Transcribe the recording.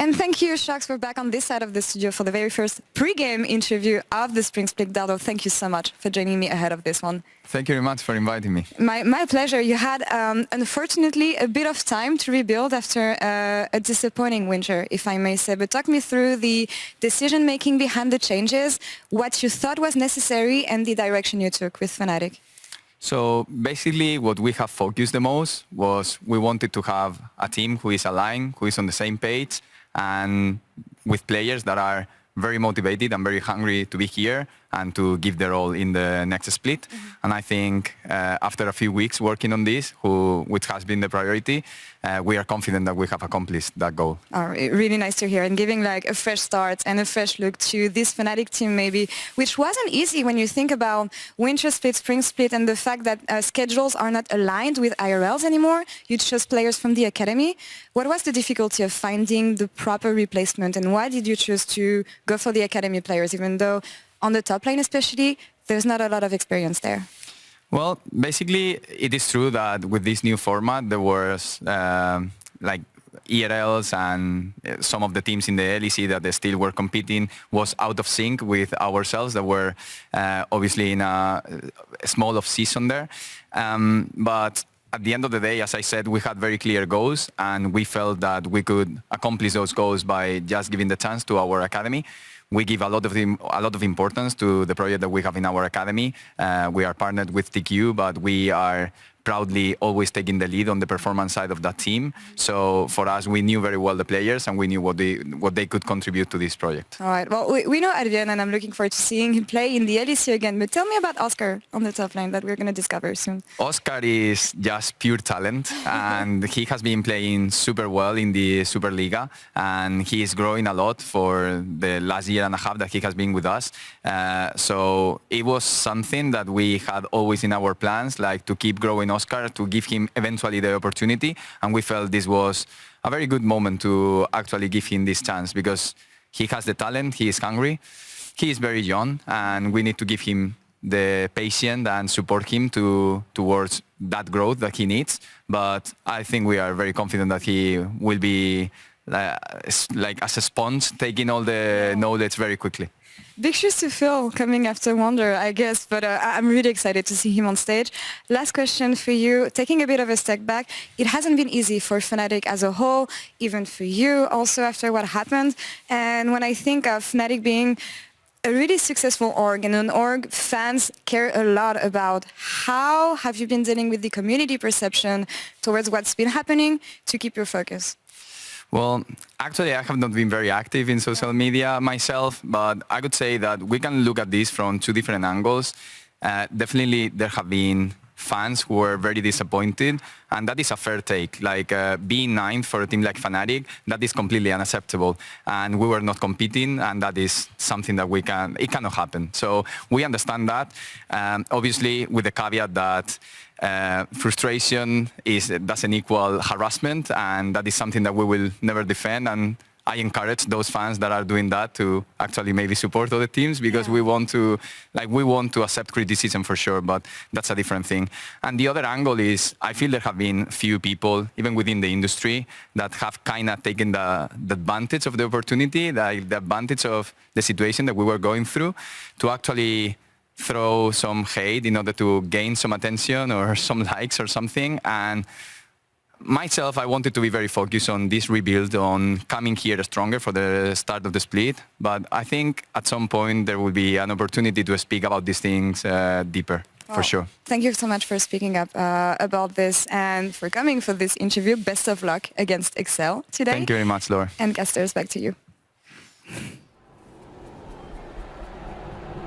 And thank you, Sharks, for back on this side of the studio for the very first pre-game interview of the Spring Split. Dardo, thank you so much for joining me ahead of this one. Thank you very much for inviting me. My pleasure. You had, unfortunately, a bit of time to rebuild after a disappointing winter, if I may say. But talk me through the decision-making behind the changes, what you thought was necessary, and the direction you took with Fnatic. So basically what we have focused the most was we wanted to have a team who is aligned, who is on the same page, and with players that are very motivated and very hungry to be here and to give their all in the next split. Mm-hmm. And I think after a few weeks working on this, which has been the priority, we are confident that we have accomplished that goal. Oh, really nice to hear, and giving like a fresh start and a fresh look to this Fnatic team maybe, which wasn't easy when you think about winter split, spring split, and the fact that schedules are not aligned with IRLs anymore. You chose players from the academy. What was the difficulty of finding the proper replacement, and why did you choose to go for the academy players, even though on the top lane especially, there's not a lot of experience there? Well, basically, it is true that with this new format, there was like ERLs and some of the teams in the LEC that they still were competing was out of sync with ourselves that were obviously in a small off-season there. But at the end of the day, as I said, we had very clear goals, and we felt that we could accomplish those goals by just giving the chance to our academy. We give a lot of importance to the project that we have in our academy. We are partnered with TQ, but we are proudly always taking the lead on the performance side of that team. So for us, we knew very well the players, and we knew what they could contribute to this project. All right. Well, we know Adrian, and I'm looking forward to seeing him play in the LEC again. But tell me about Oscar on the top lane that we're going to discover soon. Oscar is just pure talent, and he has been playing super well in the Superliga, and he is growing a lot for the last year and a half that he has been with us. So it was something that we had always in our plans, like to keep growing Oscar, to give him eventually the opportunity, and we felt this was a very good moment to actually give him this chance because he has the talent, he is hungry, he is very young, and we need to give him the patience and support him towards that growth that he needs. But I think we are very confident that he will be like as a sponge, taking all the knowledge very quickly. Big shoes to fill coming after Wonder, I guess, but I'm really excited to see him on stage. Last question for you, taking a bit of a step back, it hasn't been easy for Fnatic as a whole, even for you also after what happened. And when I think of Fnatic being a really successful org, and an org fans care a lot about, how have you been dealing with the community perception towards what's been happening to keep your focus? Well, actually, I have not been very active in social media myself, but I could say that we can look at this from two different angles. Definitely, there have been fans who were very disappointed, and that is a fair take. Like being ninth for a team like Fnatic, that is completely unacceptable. And we were not competing, and that is something that it cannot happen. So we understand that, obviously with the caveat that frustration doesn't equal harassment, and that is something that we will never defend. And I encourage those fans that are doing that to actually maybe support other teams, because we want to accept criticism for sure, but that's a different thing. And the other angle is, I feel there have been few people, even within the industry, that have kind of taken the advantage of the opportunity, the advantage of the situation that we were going through, to actually throw some hate in order to gain some attention or some likes or something. And myself, I wanted to be very focused on this rebuild, on coming here stronger for the start of the split. But I think at some point there will be an opportunity to speak about these things deeper, for sure. Thank you so much for speaking up about this and for coming for this interview. Best of luck against Excel today. Thank you very much, Laura. And casters, back to you.